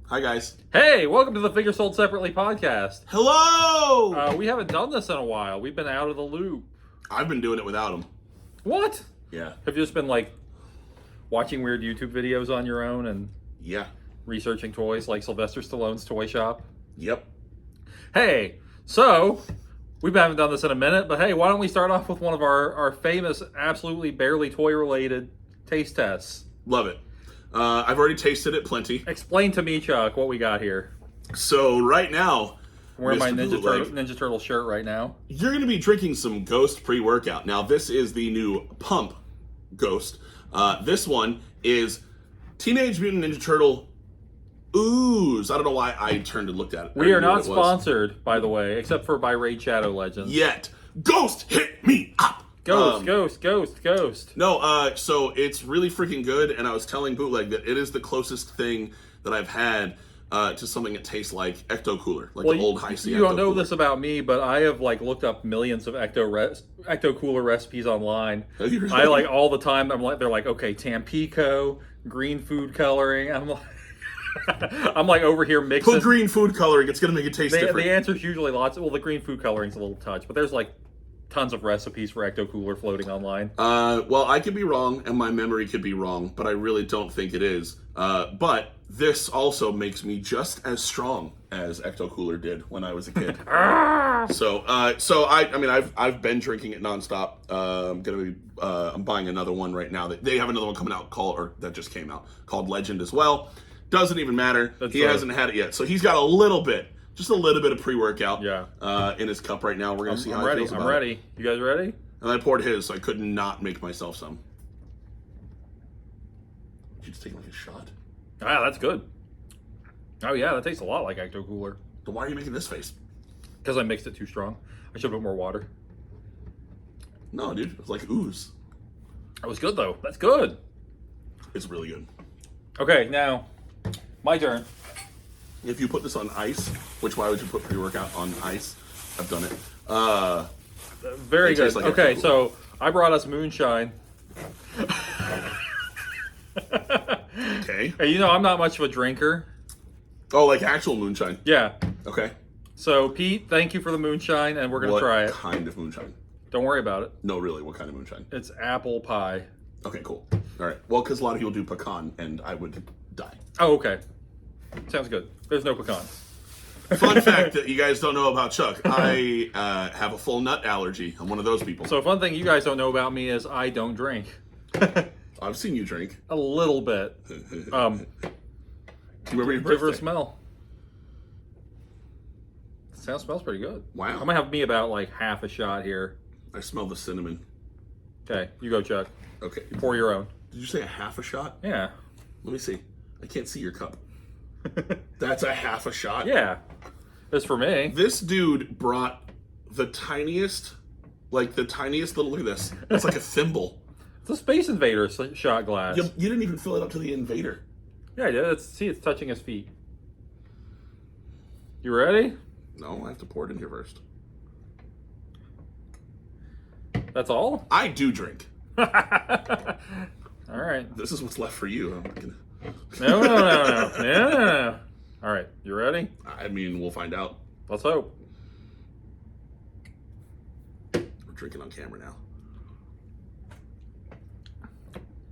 Hi, guys. Hey, welcome to the Figure Sold Separately podcast. Hello! We haven't done this in a while. We've been out of the loop. I've been doing it without them. What? Yeah. Have you just been like watching weird YouTube videos on your own and Yeah. researching toys like Sylvester Stallone's toy shop? Yep. Hey, so we haven't done this in a minute, but hey, why don't we start off with one of our famous, absolutely barely toy related taste tests? Love it. I've already tasted it plenty. Explain to me, Chuck, what we got here. So right now, I'm wearing my Mr. Ninja Turtle shirt right now. You're going to be drinking some Ghost pre-workout. Now, this is the new Pump Ghost. This one is Teenage Mutant Ninja Turtle Ooze. I don't know why I turned and looked at it. We are not sponsored, by the way, except for by Raid Shadow Legends. Yet. Ghost, hit me up! Ghost. No, so it's really freaking good, and I was telling Bootleg that it is the closest thing that I've had to something that tastes like Ecto Cooler, like the old High-C Ecto You don't know Cooler. this about me, but I have like looked up millions of Ecto Cooler recipes online. Have you really? I like all the time. They're like, okay, Tampico, green food coloring. I'm like over here mixing. Put green food coloring; it's gonna make it taste different. The answer is usually lots. Well, the green food coloring's a little touch, but there's like tons of recipes for Ecto Cooler floating online. Well, I could be wrong, and my memory could be wrong, but I really don't think it is. But this also makes me just as strong as Ecto Cooler did when I was a kid. So I've been drinking it nonstop. I'm buying another one right now. They have another one coming out that just came out called Legend as well. Doesn't even matter. He hasn't had it yet, so he's got just a little bit of pre-workout in his cup right now. We're going to see how he feels about it. I'm ready. You guys ready? And I poured his, so I could not make myself some. Did you just take like a shot? Ah, that's good. Oh yeah, that tastes a lot like Ecto Cooler. So why are you making this face? Because I mixed it too strong. I should have put more water. No, dude. It's like Ooze. That was good though. That's good. It's really good. Okay, now my turn. If you put this on ice, why would you put pre-workout on ice? I've done it. Very good. Like okay, so I brought us Moonshine. Okay. Hey, you know I'm not much of a drinker. Oh, like actual moonshine. Yeah. Okay. So Pete, thank you for the Moonshine, and we're gonna try it. What kind of moonshine? Don't worry about it. No, really. What kind of moonshine? It's apple pie. Okay, cool. All right. Well, because a lot of people do pecan, and I would die. Oh, okay. Sounds good. There's no pecan. Fun fact that you guys don't know about Chuck: I have a full nut allergy. I'm one of those people. So fun thing you guys don't know about me is I don't drink. I've seen you drink. A little bit. Do you remember your Give her a birthday? smell. Smells pretty good. Wow. I'm gonna have me about like half a shot here. I smell the cinnamon. Okay, you go, Chuck. Okay. Pour your own. Did you say a half a shot? Yeah. Let me see. I can't see your cup. That's a half a shot? Yeah. It's for me. This dude brought the tiniest little, look at this. It's like a thimble. It's a Space Invader shot glass. You didn't even fill it up to the invader. Yeah, I did. It's touching his feet. You ready? No, I have to pour it in here first. That's all? I do drink. All right. This is what's left for you. I'm not gonna... No. All right, you ready? I mean, we'll find out. Let's hope. We're drinking on camera now.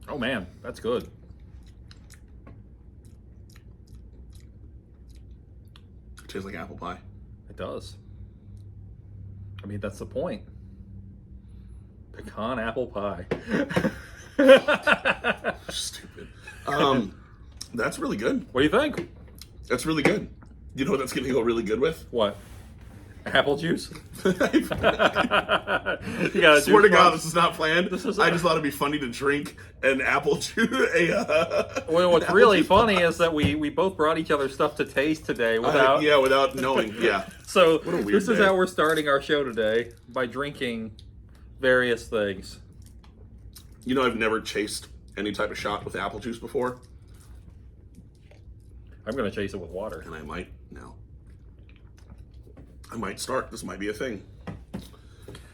Oh man, that's good. It tastes like apple pie. It does. I mean, that's the point. Pecan apple pie. Stupid. That's really good. What do you think? That's really good. You know what that's going to go really good with? What? Apple juice? You got a Swear to juice God, box? this is not planned. I just thought it'd be funny to drink an apple juice. Well, what's really funny is that we both brought each other stuff to taste today without... without knowing. Yeah. So What a weird this is day. how we're starting our show today, by drinking various things. You know, I've never chased any type of shot with apple juice before, I'm going to chase it with water. and I might now. I might start. This might be a thing.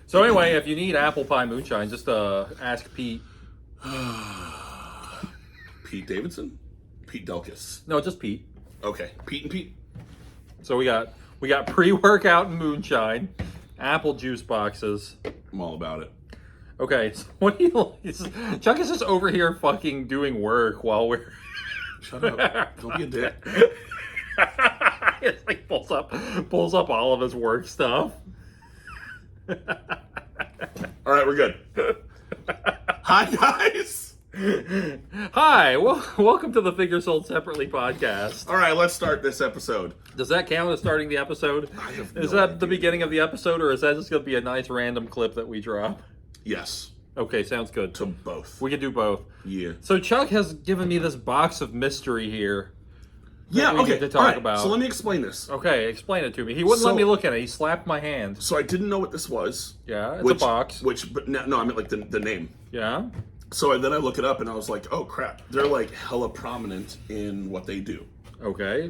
So anyway, if you need apple pie moonshine, just ask Pete. Pete Davidson? Pete Delkus. No, just Pete. Okay, Pete and Pete. So we got pre-workout Moonshine, apple juice boxes. I'm all about it. Okay, so what do you? Chuck is just over here fucking doing work while we're. Shut up! Don't be a dick. It's like pulls up all of his work stuff. All right, we're good. Hi guys. Hi, welcome to the Figure Sold Separately podcast. All right, let's start this episode. Does that count as starting the episode? I have Is no that idea. the beginning of the episode, or is that just going to be a nice random clip that we drop? Yes, Okay, sounds good. to both. We can do both. Yeah. So Chuck has given me this box of mystery here. Yeah. we Okay. need to talk all right, about. So let me explain this. Okay, explain it to me. He wouldn't let So- me look at it. He slapped my hand. So I didn't know what this was. Yeah, it's a box. But no, I meant like the name. Yeah. So then I look it up and I was like, oh crap, they're like hella prominent in what they do. Okay.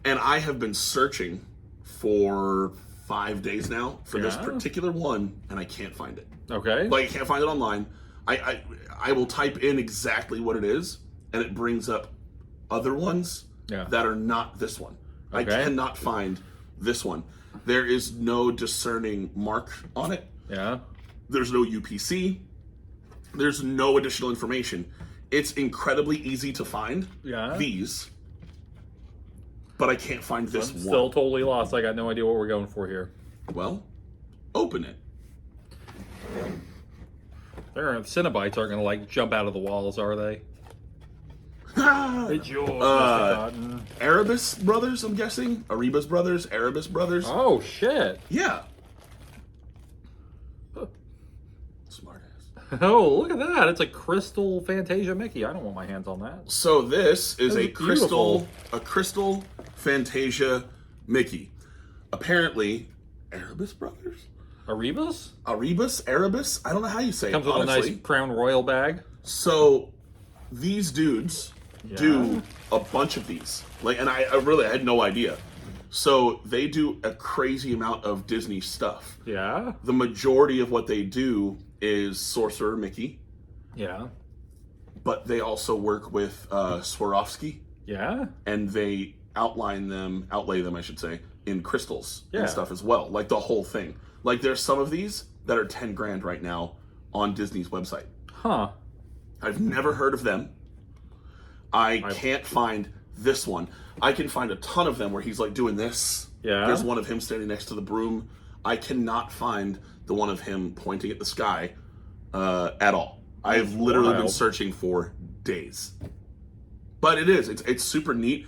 And I have been searching for 5 days now for this Yeah. particular one, and I can't find it. Okay. Like I can't find it online. I will type in exactly what it is, and it brings up other ones Yeah. that are not this one. I Okay. cannot find this one. There is no discerning mark on it. Yeah. There's no UPC. There's no additional information. It's incredibly easy to find these, but I can't find this I'm one. still totally lost. I got no idea what we're going for here. Well, open it. Cinnabites aren't going to like jump out of the walls, are they? It's yours, Mr. Cotton. Erebus Brothers, I'm guessing. Erebus Brothers, Erebus Brothers. Oh, shit. Yeah. Smart ass. Oh, look at that. It's a crystal Fantasia Mickey. I don't want my hands on that. So this is That's beautiful. a crystal Fantasia Mickey. Apparently, Erebus Brothers? Erebus? Erebus? I don't know how you say Comes it, with honestly. a nice Crown Royal bag. So these dudes do a bunch of these. And I had no idea. So they do a crazy amount of Disney stuff. Yeah. The majority of what they do is Sorcerer Mickey, Yeah. but they also work with Swarovski, Yeah. and they outlay them, I should say, in crystals Yeah. and stuff as well. Like the whole thing. Like there's some of these that are 10 grand right now on Disney's website. Huh. I've never heard of them. I can't find this one. I can find a ton of them where he's like doing this. Yeah. There's one of him standing next to the broom. I cannot find the one of him pointing at the sky at all. I've literally been wild. searching for days. But it's super neat.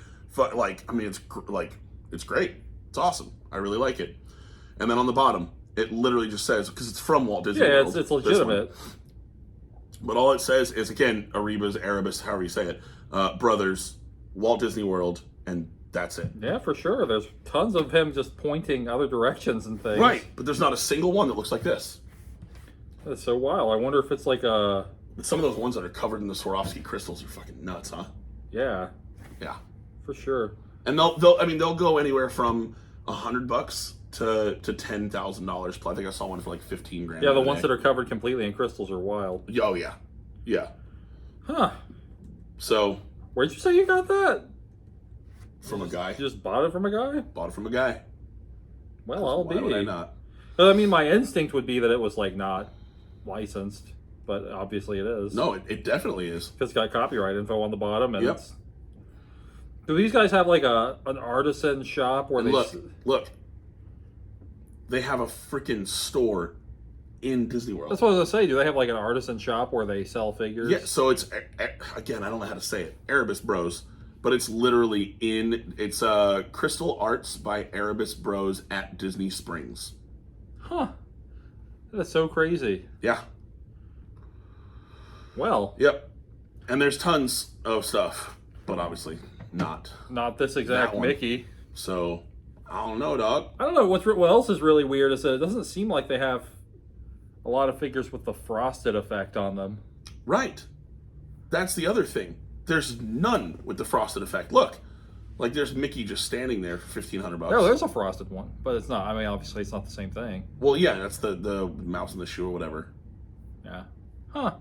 It's great. It's awesome. I really like it. And then on the bottom, it literally just says, because it's from Walt Disney Yeah, World. it's this one. legitimate. But all it says is, again, Erebus, however you say it, Brothers, Walt Disney World, and that's it. Yeah, for sure. There's tons of him just pointing other directions and things. Right, but there's not a single one that looks like this. That's so wild. I wonder if it's like a... But some of those ones that are covered in the Swarovski crystals are fucking nuts, huh? Yeah, Yeah. for sure. And they'll go anywhere from $100 to $10,000 plus. I think I saw one for like 15 grand. Yeah, the ones that are covered completely in crystals are wild. Oh yeah, yeah. Huh. So Where'd you say you got that? from a guy, You just bought it from a guy? bought it from a guy. Well, I'll Why be. would I not? I mean, my instinct would be that it was like not licensed, but obviously it is. No, it definitely is. Because it's got copyright info on the bottom, and Yep. it's... Do these guys have like an artisan shop where And they... look. They have a freaking store in Disney World. That's what I was gonna say. Do they have like an artisan shop where they sell figures? Yeah, so it's again, I don't know how to say it. Erebus Bros, but it's literally it's Crystal Arts by Erebus Bros at Disney Springs. Huh. That's so crazy. Yeah. Well, Yep. And there's tons of stuff, but obviously not. not this exact That one. Mickey. So I don't know, dog. I don't know what else is really weird is that it doesn't seem like they have a lot of figures with the frosted effect on them. Right. That's the other thing. There's none with the frosted effect. Look, like there's Mickey just standing there for $1,500. No, there's a frosted one, but it's not. I mean, obviously, it's not the same thing. Well, yeah, that's the mouse in the shoe or whatever. Yeah. Huh.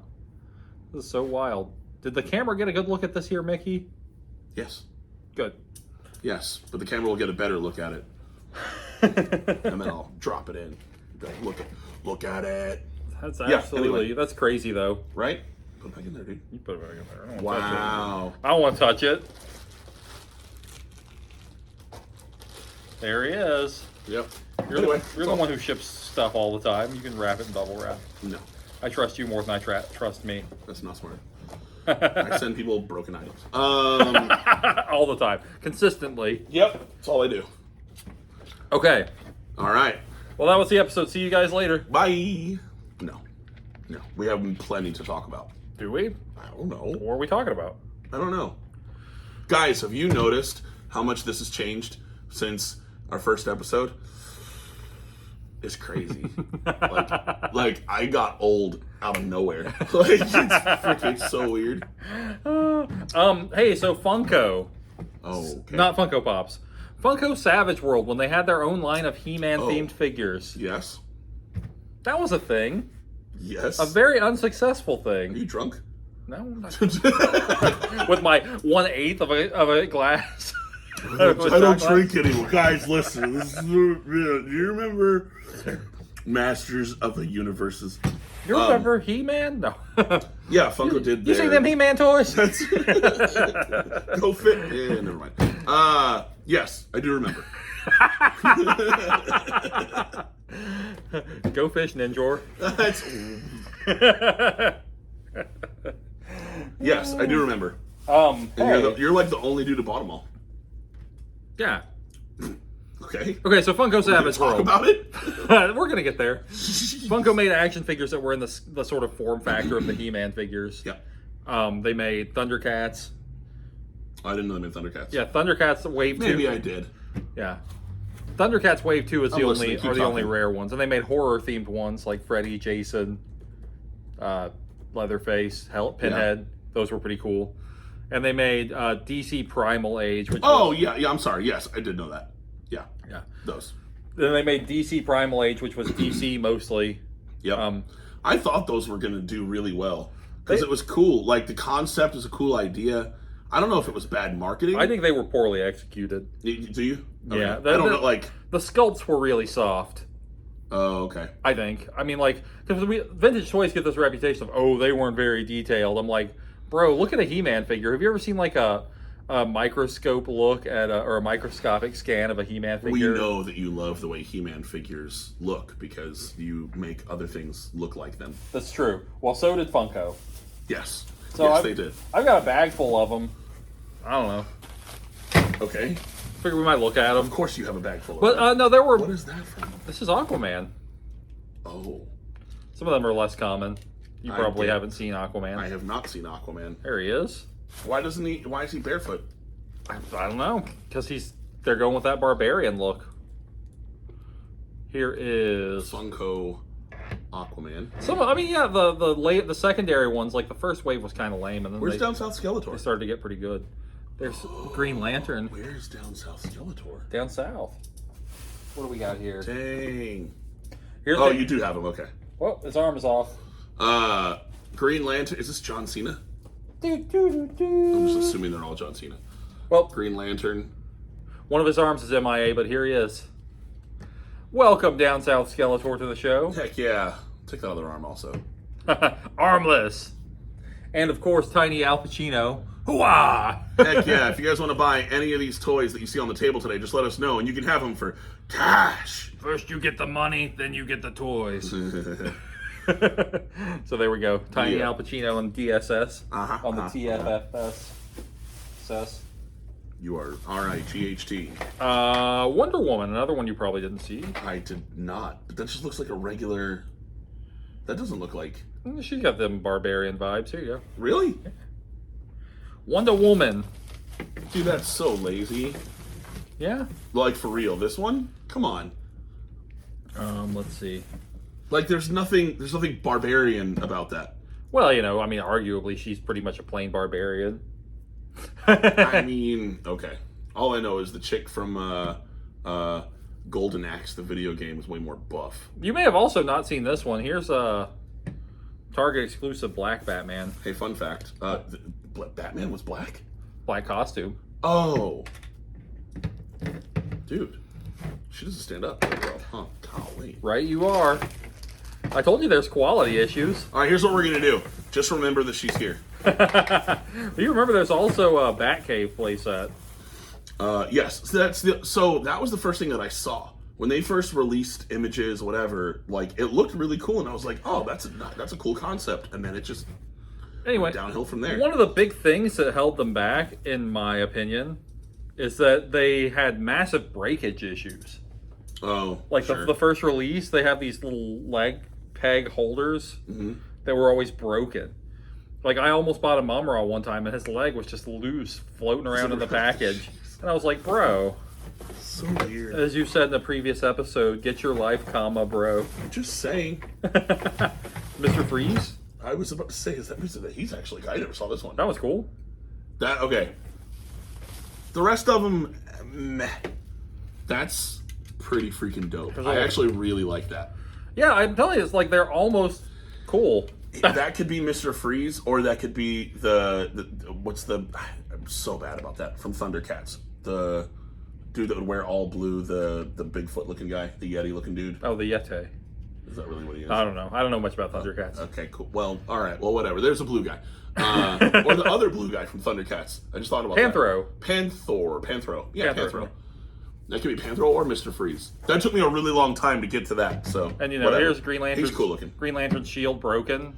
This is so wild. Did the camera get a good look at this here, Mickey? Yes. Good. Yes, but the camera will get a better look at it. And then I'll drop it in. Look at it. That's absolutely, anyway. That's crazy though. Right? Put it back in there, dude. You put it back in there. I don't want to touch Wow. it. I don't want to touch it. There he is. Yep. You're the one who ships stuff all the time. You can wrap it in bubble wrap. No, I trust you more than I trust me. that's not smart. I send people broken items. All the time. Consistently. Yep. That's all I do. Okay. All right. Well, that was the episode. See you guys later. Bye. No. We have plenty to talk about. Do we? I don't know. What are we talking about? I don't know. Guys, have you noticed how much this has changed since our first episode? It's crazy. like I got old out of nowhere. Like it's freaking so weird. Hey, so Funko. Oh, okay. Not Funko Pops. Funko Savage World, when they had their own line of He-Man themed figures. Yes. That was a thing. Yes. A very unsuccessful Are thing. you drunk? No. With my 1/8 of a glass. I don't drink anymore. Guys, listen. Do you remember Masters of the Universes? You remember He-Man? No. Yeah, Funko did. You see them He-Man toys? Go fit. Yeah, never mind. Yes, I do remember. Go fish, Ninjor. That's. Yes, I do remember. And Hey. you're like the only dude who bought them all. Yeah. Okay. Okay, so Funko Savage Talk World. about it. We're gonna get there. Funko made action figures that were in the sort of form factor of the He-Man figures. Yeah. They made Thundercats. I didn't know they made Thundercats. Yeah, Thundercats Wave 2. Maybe I did. Yeah. Thundercats Wave 2 is I'm listening. Keep the only talking. rare ones. And they made horror themed ones like Freddy, Jason, Leatherface, Pinhead. Those were pretty cool. And they made DC Primal Age, which yeah, I'm sorry. Yes, I did know that. Yeah. Yeah. Those. Then they made DC Primal Age, which was DC mostly. Yep. I thought those were going to do really well because it was cool. Like the concept is a cool idea. I don't know if it was bad marketing. I think they were poorly executed. Do you? Okay. Yeah. I don't know. Like the sculpts were really soft. Oh, okay. I think. I mean, like, because vintage toys get this reputation of, they weren't very detailed. I'm like, bro, look at a He-Man figure. Have you ever seen like a microscope look at or a microscopic scan of a He-Man figure? We know that you love the way He-Man figures look because you make other things look like them. That's true. Well, so did Funko. Yes. So yes, they did. I've got a bag full of them. I don't know. Okay. Figure we might look at them. Of course you have a bag full of But them. no, there were. What is that from? This is Aquaman. Oh. Some of them are less common. You probably did. haven't seen Aquaman. I have not seen Aquaman. There he is. Why is he barefoot? I don't know, because they're going with that barbarian look. Here is Funko Aquaman. The secondary ones, like the first wave was kind of lame, and then Where's Down South Skeletor? they started to get pretty good. There's Green Lantern Where's Down South Skeletor? down south. What do we got here? Dang. Here's You do have him. Okay. Well, his arm is off. Green Lantern. Is this John Cena? I'm I'm just assuming they're all John Cena. Well, Green Lantern. one of his arms is MIA, but here he is. Welcome, Down South Skeletor, to the show. Heck yeah. Take that other arm also. Armless. And, of course, Tiny Al Pacino. Hooah! Heck yeah. If you guys want to buy any of these toys that you see on the table today, just let us know and you can have them for cash. First you get the money, then you get the toys. So there we go. Tiny Al Pacino and DSS on the TFSS. You are R-I-G-H-T. Wonder Woman, another one you probably didn't see. I did not. But that just looks like a regular... That doesn't look like... She's got them barbarian vibes. Here you go. Really? Wonder Woman. Dude, that's so lazy. Yeah. Like, for real. This one? Come on. Let's see. Like, there's nothing barbarian about that. Well, arguably she's pretty much a plain barbarian. I mean, okay. All I know is the chick from Golden Axe, the video game, is way more buff. You may have also not seen this one. Here's a Target exclusive Black Batman. Hey, fun fact. Batman was black? Black costume. Oh. Dude, she doesn't stand up very well, huh? Golly. Right, you are. I told you there's quality issues. All right, here's what we're gonna do. Just remember that she's here. You remember there's also a Batcave playset. Yes, so that was the first thing that I saw when they first released images, whatever. Like, it looked really cool, and I was like, "Oh, that's a cool concept." And then it just went downhill from there. One of the big things that held them back, in my opinion, is that they had massive breakage issues. Oh, like sure. the first release, they have these little leg peg holders that were always broken. Like, I almost bought a Mumra one time, and his leg was just loose, floating around in the package. And I was like, bro. So weird. As you said in the previous episode, get your life, comma, bro. Just saying. Mr. Freeze? I was about to say, he's actually, I never saw this one. That was cool. Okay. The rest of them, meh. That's pretty freaking dope. I actually really like that. Yeah, I'm telling you, it's like they're almost cool. That could be Mr. Freeze, or that could be I'm so bad about that, from Thundercats. The dude that would wear all blue, the Bigfoot looking guy, the Yeti looking dude. Oh, the Yeti. Is that really what he is? I don't know. I don't know much about Thundercats. Okay, cool. Well, all right. Well, whatever. There's a blue guy. Or the other blue guy from Thundercats. I just thought about Panthro. that. Panthro. Yeah, Panthro. Panthro. That could be Panthro or Mr. Freeze. That took me a really long time to get to that. So, and whatever. Here's Green Lantern. He's cool looking. Green Lantern's shield broken.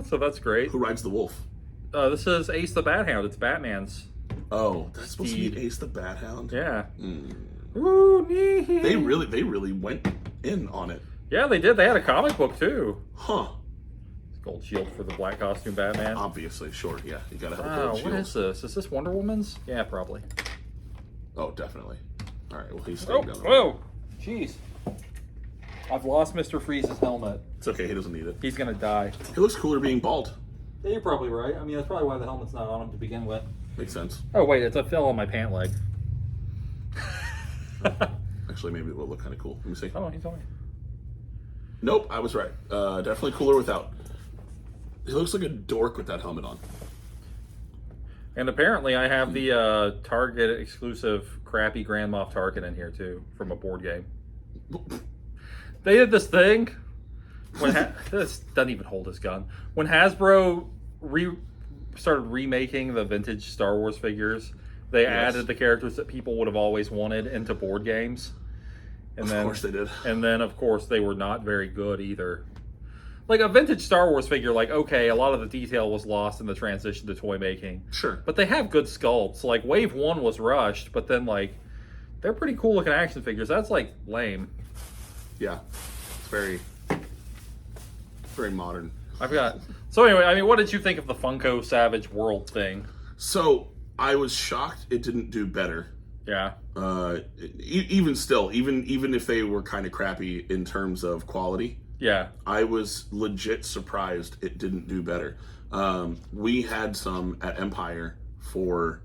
So that's great. Who rides the wolf? This is Ace the Bat Hound. It's Batman's. Oh, that's supposed to be Ace the Bat Hound? Yeah. Ooh, They really went in on it. Yeah, they did. They had a comic book too. Huh. Gold shield for the black costume Batman. Obviously, sure. Yeah, you gotta have a gold gold shield. What is this? Is this Wonder Woman's? Yeah, probably. Oh, definitely. All right. Well, he's staying down there. Whoa! Jeez. I've lost Mr. Freeze's helmet. It's okay. He doesn't need it. He's gonna die. He looks cooler being bald. Yeah, you're probably right. I mean, that's probably why the helmet's not on him to begin with. Makes sense. Oh wait, it's a fill on my pant leg. Actually, maybe it will look kind of cool. Let me see. Oh, you told me. Nope, I was right. Definitely cooler without. He looks like a dork with that helmet on. And apparently, I have the Target exclusive crappy Grand Moff Tarkin in here too from a board game. They did this thing when this doesn't even hold his gun. When Hasbro started remaking the vintage Star Wars figures, they added the characters that people would have always wanted into board games. And of course they did. And then, of course, they were not very good either. Like a vintage Star Wars figure, like, okay, a lot of the detail was lost in the transition to toy making. Sure. But they have good sculpts. Like, Wave 1 was rushed, but then, like, they're pretty cool looking action figures. That's, like, lame. Yeah. It's very modern. I forgot. So anyway, I mean, what did you think of the Funko Savage World thing? So, I was shocked it didn't do better. Yeah. Even still, even if they were kind of crappy in terms of quality. Yeah. I was legit surprised it didn't do better. We had some at Empire for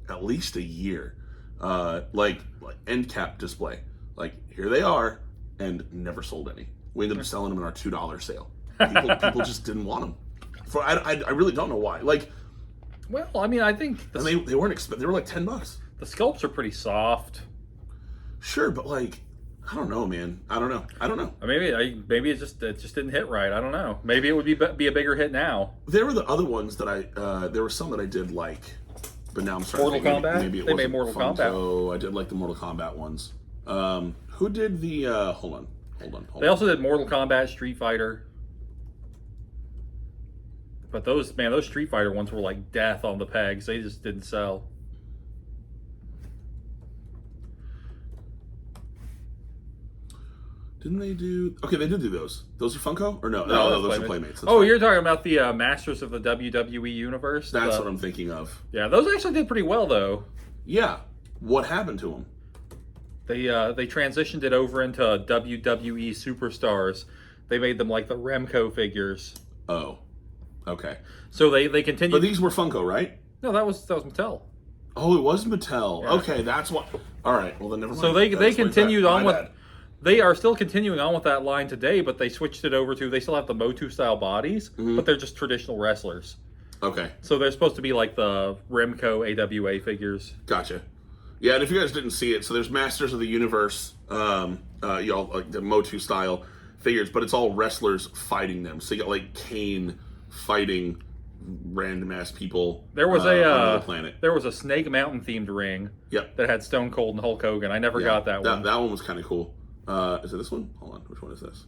at least a year. Like end cap display. Like, here they are, and never sold any. We ended up selling them in our $2 sale. People just didn't want them. I really don't know why. Like, well, I mean, I think and they weren't they were like $10. The sculpts are pretty soft. Sure, but like, I don't know, man. I don't know. Maybe it just didn't hit right. I don't know. Maybe it would be a bigger hit now. There were the other ones that there were some that I did like, but now I'm starting Mortal to think Kombat. maybe it They wasn't made Mortal Funko. Kombat. I did like the Mortal Kombat ones. Who did the? Hold on. They also did Mortal Kombat, Street Fighter. But those Street Fighter ones were like death on the pegs. They just didn't sell. Didn't they do? Okay, they did do those. Those are Funko or no? No, those are Playmates. Oh, you're talking about the Masters of the WWE Universe. That's what I'm thinking of. Yeah, those actually did pretty well though. Yeah. What happened to them? They transitioned it over into WWE Superstars. They made them like the Remco figures. Oh, okay. So they continued. But these were Funko, right? No, that was Mattel. Oh, it was Mattel. Yeah. Okay, that's what. All right. Well, then never mind. So they continued on with. Bad. They are still continuing on with that line today, but they switched it over to. They still have the MOTU style bodies, but they're just traditional wrestlers. Okay. So they're supposed to be like the Remco AWA figures. Gotcha. Yeah, and if you guys didn't see it, so there's Masters of the Universe, y'all like the MOTU style figures, but it's all wrestlers fighting them. So you got like Kane fighting random ass people. There was on the planet. There was a Snake Mountain themed ring. Yep. That had Stone Cold and Hulk Hogan. I never got that one. That one was kind of cool. Is it this one? Hold on, which one is this?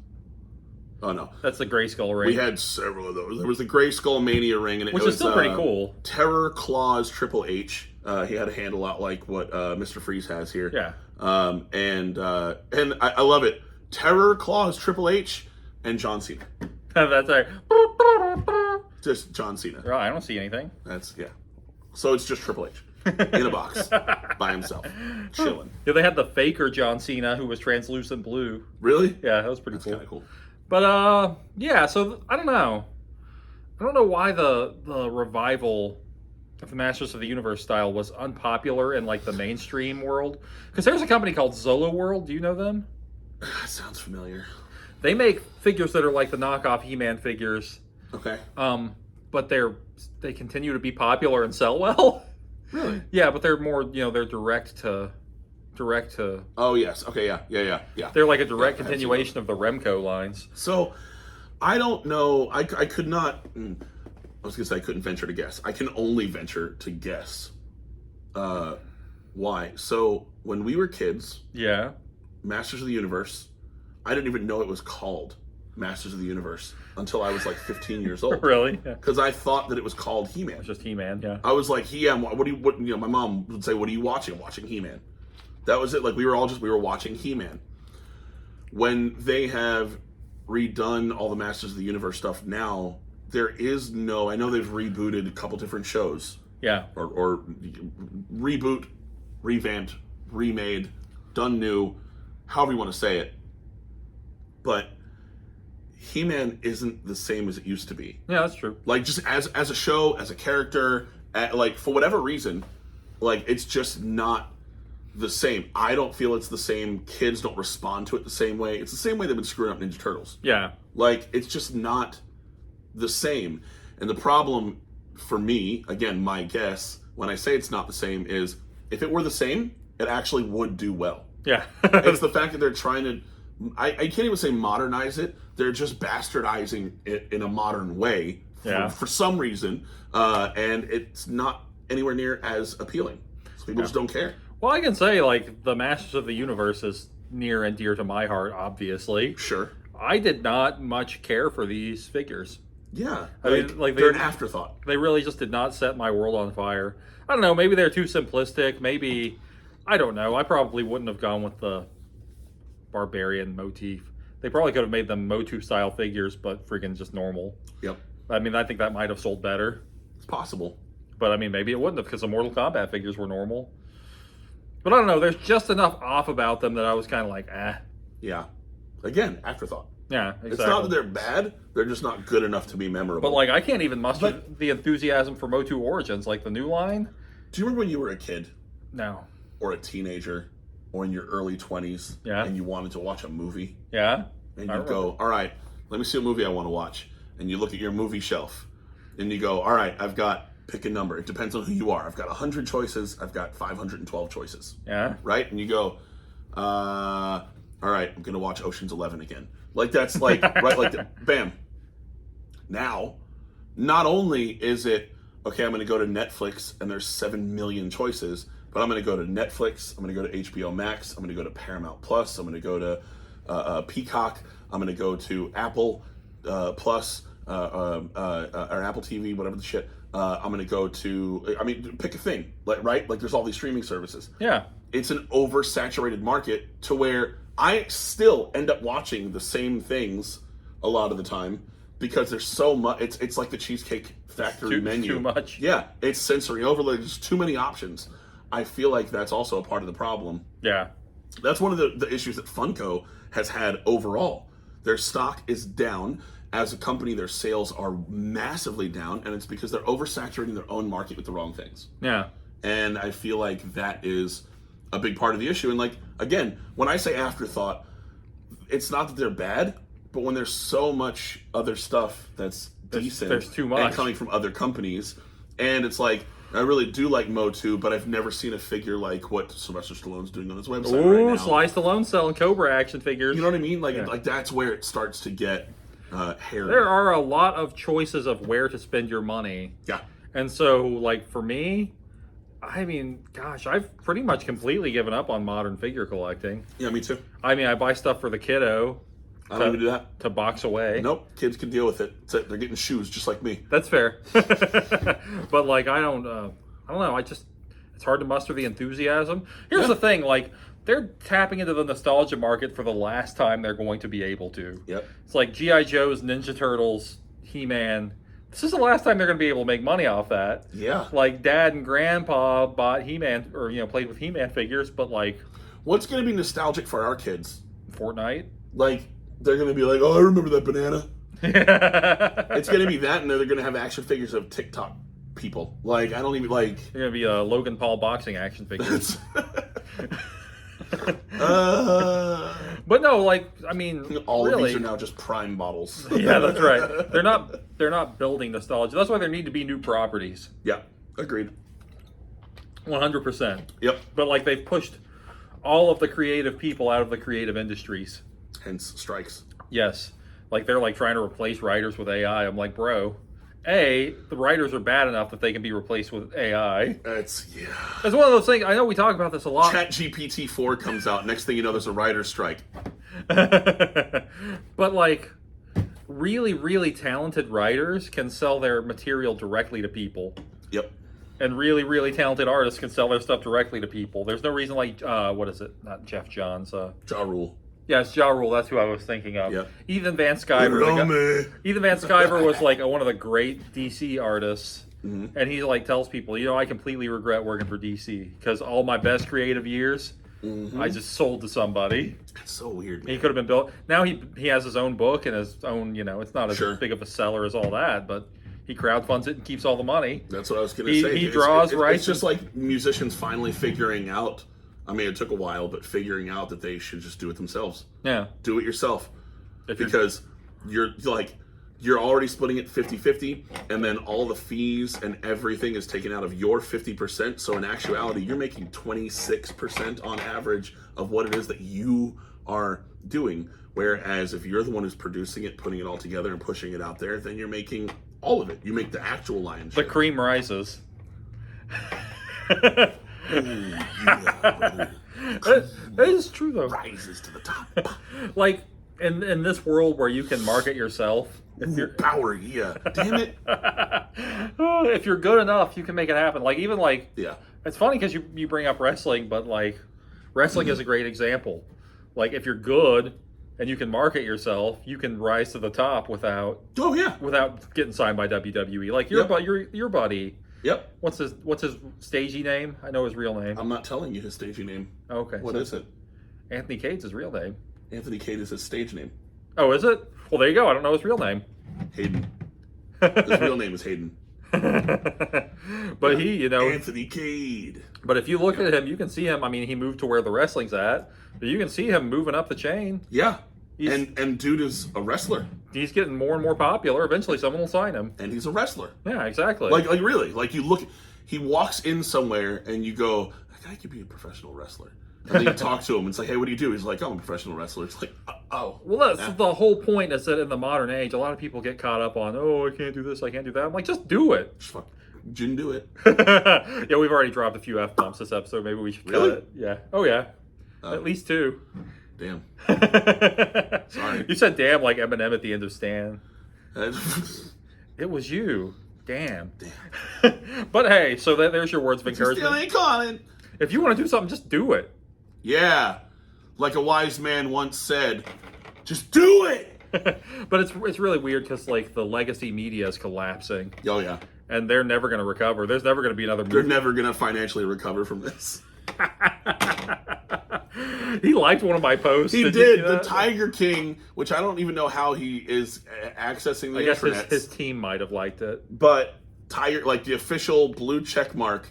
Oh no, that's the Gray Skull ring. We had several of those. There was the Gray Skull Mania ring, and which is still pretty cool. Terror Claws Triple H. He had a handle out like what Mr. Freeze has here. Yeah. And I love it. Terror Claws Triple H and John Cena. That's right. Just John Cena. Oh, I don't see anything. That's So it's just Triple H in a box by himself, chilling. Yeah, they had the faker John Cena who was translucent blue. Really? Yeah, that was pretty cool. Kind of cool. But yeah. So I don't know. I don't know why the revival of the Masters of the Universe style was unpopular in like the mainstream world. Because there's a company called Zolo World. Do you know them? Sounds familiar. They make figures that are like the knockoff He-Man figures. Okay. But they continue to be popular and sell well. Really? Yeah, but they're more, they're direct to. Oh yes. Okay. Yeah. They're like a direct continuation of the Remco lines. So, I don't know. I could not. I was gonna say I couldn't venture to guess. I can only venture to guess. Why? So when we were kids, yeah, Masters of the Universe, I didn't even know it was called Masters of the Universe until I was like 15 years old. Really? Because I thought that it was called He-Man. It's just He-Man. Yeah. I was like, my mom would say, "What are you watching?" I'm watching He-Man. That was it. Like we were watching He-Man. When they have redone all the Masters of the Universe stuff now, there is no. I know they've rebooted a couple different shows. Yeah. Or reboot, revamped, remade, done new, however you want to say it. But He-Man isn't the same as it used to be. Yeah, that's true. Like just as a show, as a character, like for whatever reason, like it's just not the same. I don't feel it's the same. Kids don't respond to it the same way. It's the same way they've been screwing up Ninja Turtles. Yeah. Like it's just not the same. And the problem for me, again, my guess, when I say it's not the same is if it were the same, it actually would do well. Yeah. It's the fact that they're trying to I can't even say modernize it. They're just bastardizing it in a modern way for some reason. And it's not anywhere near as appealing. So people just don't care. Well, I can say, like, the Masters of the Universe is near and dear to my heart, obviously. Sure. I did not much care for these figures. Yeah. I mean, like they're an afterthought. They really just did not set my world on fire. I don't know, maybe they're too simplistic. Maybe, I don't know. I probably wouldn't have gone with the Barbarian motif. They probably could have made them MOTU-style figures, but freaking just normal. Yep. I mean, I think that might have sold better. It's possible. But, I mean, maybe it wouldn't have because the Mortal Kombat figures were normal. But I don't know. There's just enough off about them that I was kind of like, eh. Yeah. Again, afterthought. Yeah, exactly. It's not that they're bad. They're just not good enough to be memorable. But, like, I can't even muster the enthusiasm for MOTU Origins, like the new line. Do you remember when you were a kid? No. Or a teenager? Or in your early 20s? Yeah. And you wanted to watch a movie? Yeah. And you go, all right, let me see what movie I want to watch. And you look at your movie shelf. And you go, all right, I've got... Pick a number. It depends on who you are. I've got 100 choices. I've got 512 choices. Yeah. Right? And you go, all right, I'm going to watch Ocean's 11 again. Like, that's like, right? Like, bam. Now, not only is it, okay, I'm going to go to Netflix and there's 7 million choices, but I'm going to go to Netflix. I'm going to go to HBO Max. I'm going to go to Paramount Plus. I'm going to go to Peacock. I'm going to go to Apple Plus or Apple TV, whatever the shit. I'm going to go to, pick a thing, right? Like there's all these streaming services. Yeah. It's an oversaturated market to where I still end up watching the same things a lot of the time because there's so much, it's like the Cheesecake Factory menu. Too much. Yeah. It's sensory overload. There's too many options. I feel like that's also a part of the problem. Yeah. That's one of the issues that Funko has had overall. Their stock is down. As a company, their sales are massively down, and it's because they're oversaturating their own market with the wrong things. Yeah. And I feel like that is a big part of the issue. And like, again, when I say afterthought, it's not that they're bad, but when there's so much other stuff that's decent. There's too much. And coming from other companies. And it's like, I really do like MOTU, but I've never seen a figure like what Sylvester Stallone's doing on his website right now. Sly Stallone selling Cobra action figures. You know what I mean? Like that's where it starts to get hairy. There are a lot of choices of where to spend your money. Yeah. And so, like, for me, I mean, gosh, I've pretty much completely given up on modern figure collecting. Yeah, me too. I mean, I buy stuff for the kiddo. I don't even do that. To box away. Nope, kids can deal with it. That's it. They're getting shoes just like me. That's fair. But like, I don't know. It's hard to muster the enthusiasm. Here's the thing, like, they're tapping into the nostalgia market for the last time they're going to be able to. Yep. It's like G.I. Joe's, Ninja Turtles, He-Man. This is the last time they're going to be able to make money off that. Yeah. Like, Dad and Grandpa bought He-Man, or, played with He-Man figures, but like... What's going to be nostalgic for our kids? Fortnite? Like, they're going to be like, oh, I remember that banana. It's going to be that, and then they're going to have action figures of TikTok people. Like, I don't even, like... They're going to be Logan Paul boxing action figures. But no, like, I mean, all really, of these are now just Prime bottles. Yeah, that's right. They're not building nostalgia. That's why there need to be new properties. Yeah, agreed. 100%. Yep. But like, they've pushed all of the creative people out of the creative industries. Hence strikes. Yes. Like, they're like trying to replace writers with AI. I'm like, bro, the writers are bad enough that they can be replaced with AI. It's one of those things. I know we talk about this a lot. ChatGPT 4 comes out. Next thing you know, there's a writer's strike. But like, really, really talented writers can sell their material directly to people. Yep. And really, really talented artists can sell their stuff directly to people. There's no reason like, what is it? Not Jeff Johns. Ja Rule. Yeah, it's Ja Rule. That's who I was thinking of. Yep. Ethan Van Sciver. Ethan Van Sciver was like one of the great DC artists. Mm-hmm. And he like tells people, I completely regret working for DC because all my best creative years, I just sold to somebody. That's so weird, man. He could have been built. Now he has his own book and his own, it's not as big of a seller as all that, but he crowdfunds it and keeps all the money. That's what I was going to say. He draws, writes. It's just like musicians finally figuring out, I mean, it took a while, but figuring out that they should just do it themselves. Yeah. Do it yourself. Because you're already splitting it 50-50, and then all the fees and everything is taken out of your 50%. So in actuality, you're making 26% on average of what it is that you are doing. Whereas if you're the one who's producing it, putting it all together and pushing it out there, then you're making all of it. You make the actual lion's share. The cream rises. Ooh, yeah, that is true though. Rises to the top. Like in this world where you can market yourself, if you're power, yeah. Damn it. If you're good enough, you can make it happen. Like even like yeah. It's funny because you bring up wrestling, but like wrestling is a great example. Like if you're good and you can market yourself, you can rise to the top without getting signed by WWE. Like your buddy. Yep. What's his stagey name? I know his real name. I'm not telling you his stagey name. Okay. What is it? Anthony Cade's his real name. Anthony Cade is his stage name. Oh, is it? Well, there you go. I don't know his real name. Hayden. His real name is Hayden. But he, Anthony Cade. But if you look at him, you can see him. I mean, he moved to where the wrestling's at, but you can see him moving up the chain. Yeah. And dude is a wrestler. He's getting more and more popular. Eventually, someone will sign him. And he's a wrestler. Yeah, exactly. Like really. Like you look, he walks in somewhere and you go, that guy could be a professional wrestler. And then you talk to him and it's like, hey, what do you do? He's like, oh, I'm a professional wrestler. It's like, oh. Well, that's the whole point is that in the modern age, a lot of people get caught up on, oh, I can't do this, I can't do that. I'm like, just do it. Just fucking do it. Yeah, we've already dropped a few F-bombs this episode. Maybe we should cut it. Yeah. Oh, yeah. At least 2. Damn. Sorry. You said damn like Eminem at the end of Stan. It was you. Damn. But hey, so there's your words of encouragement. Still ain't calling. If you want to do something, just do it. Yeah. Like a wise man once said, just do it. But it's really weird because like the legacy media is collapsing. Oh yeah. And they're never going to recover. There's never going to be another movie. They're never going to financially recover from this. He liked one of my posts. He did. The Tiger King, which I don't even know how he is accessing the internet. I guess his team might have liked it. But the official blue check mark,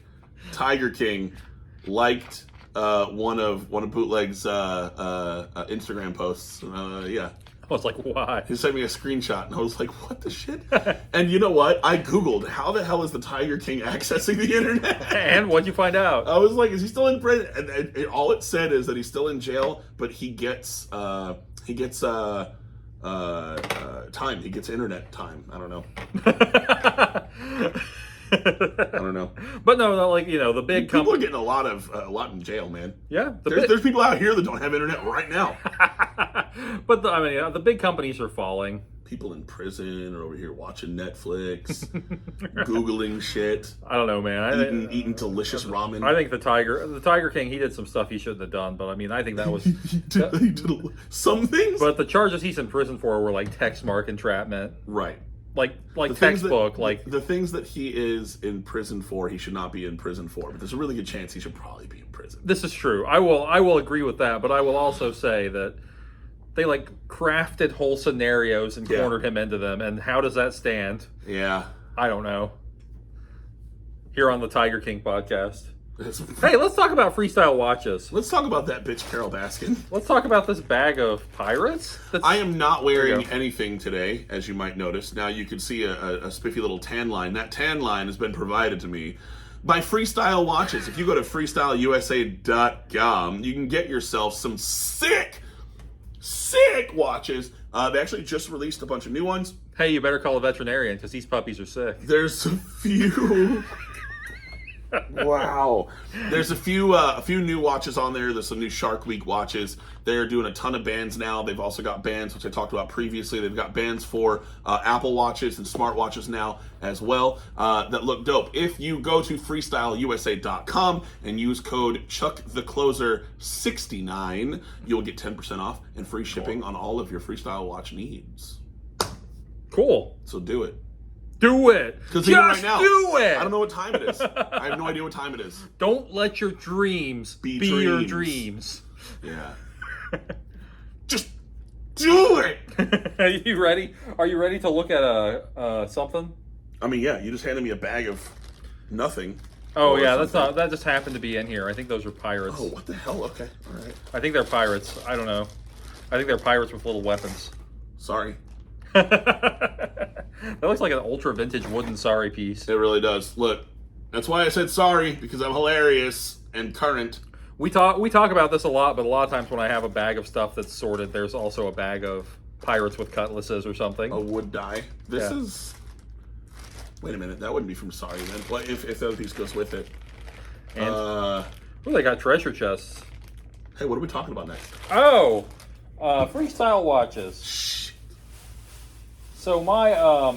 Tiger King, liked one of Bootleg's Instagram posts. Yeah. was like, why? He sent me a screenshot, and I was like, what the shit? And you know what? I Googled, how the hell is the Tiger King accessing the internet? And what'd you find out? I was like, is he still in prison? And all it said is that he's still in jail, but he gets time. He gets internet time. I don't know. I don't know. But no, like, you know, the big people are getting a lot in jail, man. Yeah, there's people out here that don't have internet right now. But the big companies are falling. People in prison are over here watching Netflix, Googling shit. I don't know, man. Eating delicious ramen. I think the Tiger King, he did some stuff he shouldn't have done. But I mean, I think that was he did some things. But the charges he's in prison for were like text mark entrapment, right? Like textbook. Like the things that he is in prison for, he should not be in prison for. But there's a really good chance he should probably be in prison. This is true. I will agree with that. But I will also say that they like crafted whole scenarios and cornered him into them. And how does that stand? Yeah, I don't know. Here on the Tiger King podcast. Hey, let's talk about freestyle watches. Let's talk about that bitch Carol Baskin. Let's talk about this bag of pirates. I am not wearing anything today, as you might notice. Now you can see a spiffy little tan line. That tan line has been provided to me by Freestyle Watches. If you go to freestyleusa.com, you can get yourself some sick watches. They actually just released a bunch of new ones. Hey, you better call a veterinarian because these puppies are sick. There's a few... Wow. There's a few new watches on there. There's some new Shark Week watches. They're doing a ton of bands now. They've also got bands, which I talked about previously. They've got bands for Apple Watches and smartwatches now as well that look dope. If you go to freestyleusa.com and use code ChuckTheCloser69, you'll get 10% off and free shipping on all of your freestyle watch needs. Cool. So do it. Do it. Because even right now, do it. I don't know what time it is. I have no idea what time it is. Don't let your dreams be your dreams. Yeah. Just do it. Are you ready? Are you ready to look at something? I mean, yeah. You just handed me a bag of nothing. Oh yeah, that just happened to be in here. I think those are pirates. Oh, what the hell? Okay, all right. I think they're pirates. I don't know. I think they're pirates with little weapons. Sorry. That looks like an ultra vintage wooden sari piece. It really does. Look, that's why I said sorry, because I'm hilarious and current. We talk about this a lot, but a lot of times when I have a bag of stuff that's sorted, there's also a bag of pirates with cutlasses or something. A wood die. This is... Wait a minute, that wouldn't be from Sorry then. What if the other piece goes with it? And they got treasure chests. Hey, what are we talking about next? Oh, freestyle watches. Shit. So my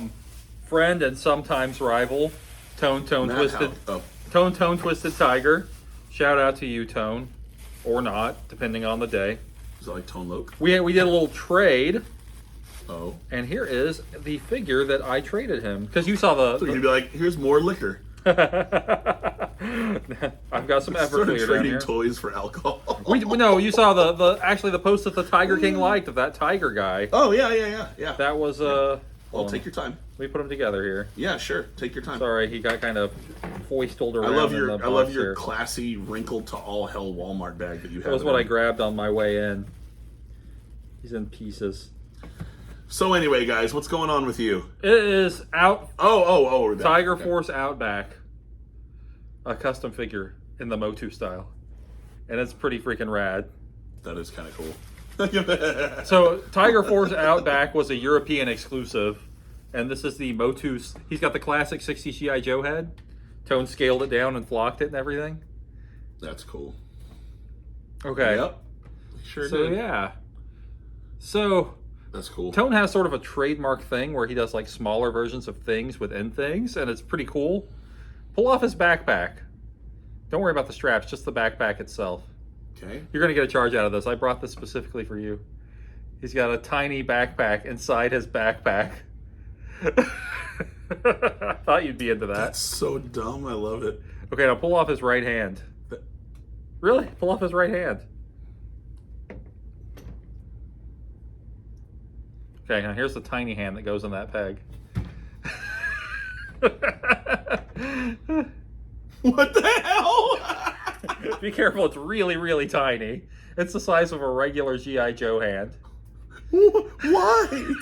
friend and sometimes rival, Tone Twisted Tiger. Shout out to you, Tone, or not, depending on the day. Is that like Tone Loc? We did a little trade. Oh. And here is the figure that I traded him because you saw the. So you'd be like, here's more liquor. I've got some effort Started down trading here. toys for alcohol. No, you saw the post that the Tiger King liked of that tiger guy. Oh yeah. That was Well, take your time. Let me put them together here. Yeah, sure. Take your time. Sorry, he got kind of foistled around. I love your classy, wrinkled to all hell Walmart bag that you have. That was what I grabbed on my way in. He's in pieces. So anyway, guys, what's going on with you? It is out. Oh. Tiger Force Outback. A custom figure in the MOTU style. And it's pretty freaking rad. That is kind of cool. So Tiger Force Outback was a European exclusive. And this is the MOTU's. He's got the classic 60s G.I. Joe head. Tone scaled it down and flocked it and everything. That's cool. Okay. Yep. Sure so, did. yeah. So... That's cool. Tone has sort of a trademark thing where he does like smaller versions of things within things, and it's pretty cool. Pull off his backpack. Don't worry about the straps, just the backpack itself. Okay. You're going to get a charge out of this. I brought this specifically for you. He's got a tiny backpack inside his backpack. I thought you'd be into that. That's so dumb. I love it. Okay, now pull off his right hand. Really? Pull off his right hand. Okay, now here's the tiny hand that goes in that peg. What the hell? Be careful, it's really, really tiny. It's the size of a regular G.I. Joe hand. Why?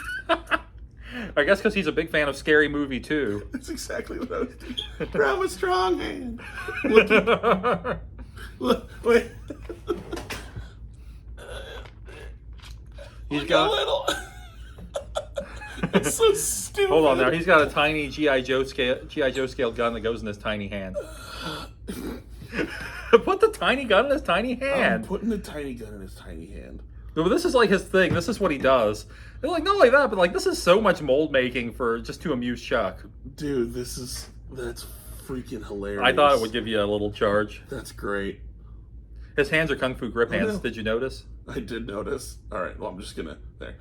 I guess because he's a big fan of Scary Movie too. That's exactly what I was doing. Grab a strong hand. Look, wait. He's Look got a little. It's so stupid. Hold on now. He's got a tiny GI Joe scale gun that goes in his tiny hand. Put the tiny gun in his tiny hand. I'm putting the tiny gun in his tiny hand. But this is like his thing. This is what he does. And like not only that, but like this is so much mold making for just to amuse Chuck. Dude, that's freaking hilarious. I thought it would give you a little charge. That's great. His hands are kung fu grip hands. No. Did you notice? I did notice. All right. Well, I'm just gonna there.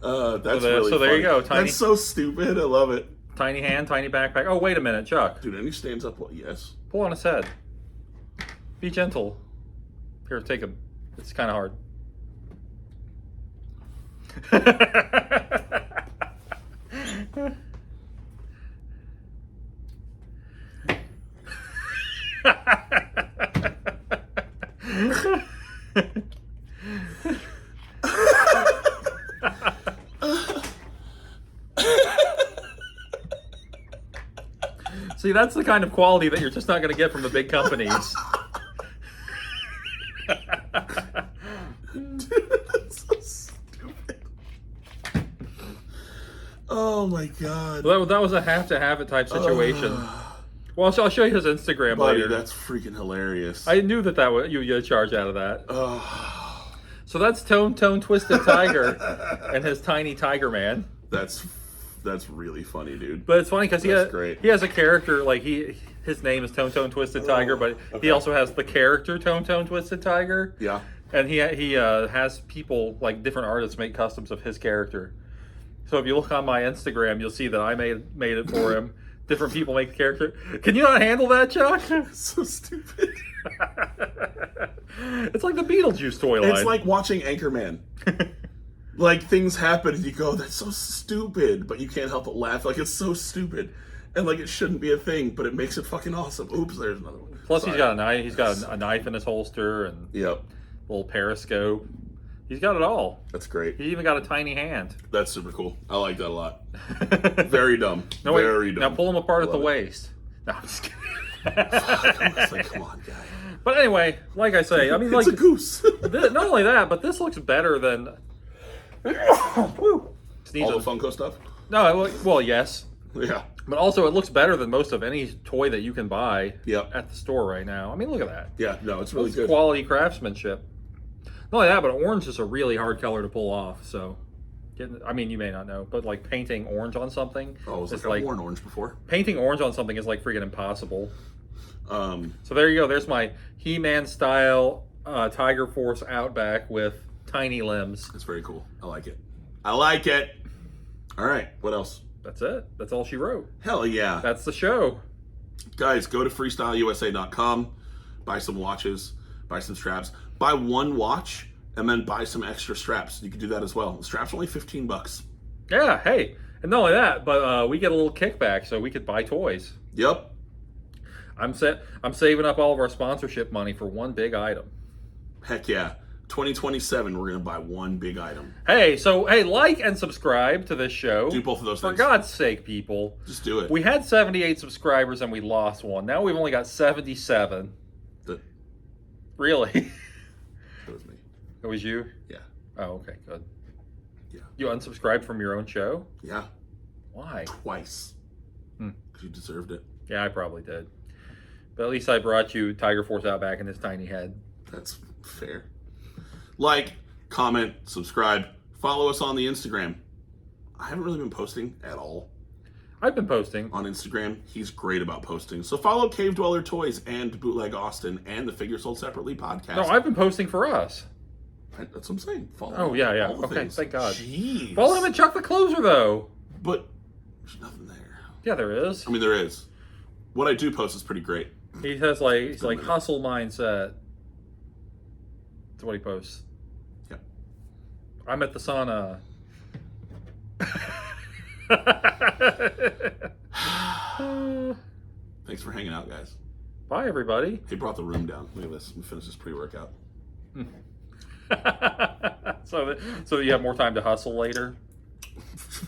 That's really so there funny. you go. Tiny. That's so stupid. I love it. Tiny hand, tiny backpack. Oh, wait a minute, Chuck. Dude, and he stands up. Well, yes. Pull on his head. Be gentle. Here, take him. It's kind of hard. See, that's the kind of quality that you're just not going to get from the big companies. That's so stupid. Oh my god. Well, that was a have-to-have-it type situation. Well, I'll show you his Instagram Buddy, later. that's freaking hilarious. I knew that you would get a charge out of that. So that's Tone Twisted Tiger and his tiny Tiger Man. That's really funny, dude. But it's funny because he has a character like his name is Tone Twisted Tiger, but he also has the character Tone Twisted Tiger. Yeah. And he has people like different artists make customs of his character. So if you look on my Instagram, you'll see that I made it for him. Different people make the character. Can you not handle that, Chuck? It's so stupid. It's like the Beetlejuice toy line. It's like watching Anchorman. Like, things happen and you go, that's so stupid, but you can't help but laugh. Like, it's so stupid. And, like, it shouldn't be a thing, but it makes it fucking awesome. Oops, there's another one. Plus, Sorry. he's got a knife. He's got a knife in his holster and Yep. a little periscope. He's got it all. That's great. He even got a tiny hand. That's super cool. I like that a lot. Very dumb. No, wait, Very dumb. now pull him apart at the it. waist. No, I'm just kidding. It's like, come on, guy. But anyway, like I say, I mean, like It's a goose. not only that, but this looks better than. Woo. All the Funko stuff? No, well, yes, Yeah. but also it looks better than most of any toy that you can buy Yep. at the store right now. I mean, look at that. Yeah, no, it's really It's good. quality craftsmanship. Not only that, but orange is a really hard color to pull off. So, I mean, you may not know, but like painting orange on something, Oh, it's I've worn orange before. painting orange on something is like freaking impossible. Um, So there you go. There's my He-Man style Tiger Force Outback with tiny limbs. it's very cool. I like it. I like it. All right, what else? That's it. That's all she wrote. Hell yeah. That's the show. Guys, go to freestyleusa.com, buy some watches, buy some straps, buy one watch, and then buy some extra straps. You can do that as well. The straps are only $15. Yeah. Hey, and not only that, but we get a little kickback, so we could buy toys. Yep. I'm saving up all of our sponsorship money for one big item. Heck yeah. 2027, we're going to buy one big item. Hey, like and subscribe to this show. Do both of those For things. God's sake, people. Just do it. We had 78 subscribers and we lost one. Now we've only got 77. That Really? was me. It was you? Yeah. Oh, okay, good. Yeah. You unsubscribed from your own show? Yeah. Why? Twice. Hmm. Because you deserved it. Yeah, I probably did. But at least I brought you Tiger Force Outback in his tiny head. That's fair. Like, comment, subscribe, follow us on the Instagram. I haven't really been posting at all I've been posting. on Instagram. He's great about posting. So follow Cave Dweller Toys and Bootleg Austin and the Figure Sold Separately podcast. No, I've been posting for us. That's what I'm saying. Follow Oh, yeah. all the Okay, things. thank God. Jeez. Follow him and Chuck the Closer, though. But there's nothing there. Yeah, there is. I mean, there is. What I do post is pretty great. He has he's like hustle mindset. That's what he posts. Yeah. I'm at the sauna. Thanks for hanging out, guys. Bye, everybody. He brought the room down. Look at this. Let me finish this pre-workout. so that you have more time to hustle later.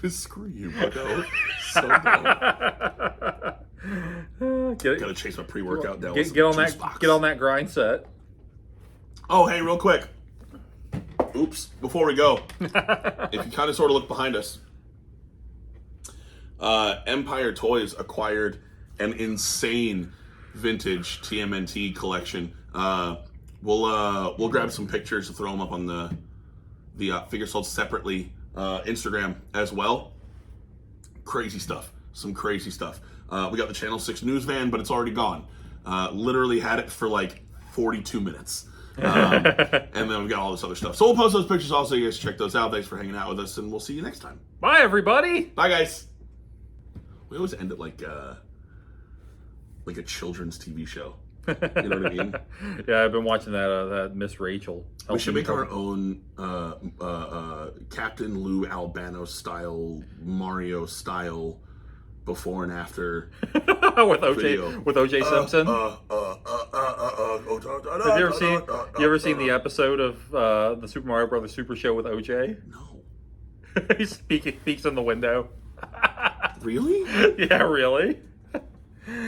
Screw you, Bucko. So dumb. Gotta chase my pre-workout down. Get on that grind set. Oh, hey, real quick. Oops, before we go, if you kind of sort of look behind us, Empire Toys acquired an insane vintage TMNT collection. We'll grab some pictures and throw them up on the figure sold separately Instagram as well. Crazy stuff, some crazy stuff. We got the Channel 6 news van, but it's already gone. Literally had it for like 42 minutes. And then we've got all this other stuff. So we'll post those pictures also. You guys check those out. Thanks for hanging out with us, and we'll see you next time. Bye, everybody. Bye, guys. We always end it like a children's TV show. You know what I mean? Yeah, I've been watching that Miss Rachel. We should make our own Captain Lou Albano style, Mario style, before and after with OJ video. with OJ Simpson. Have you ever seen the episode of the Super Mario Brothers Super Show with OJ? No. He speaks in the window. Really? Yeah, really.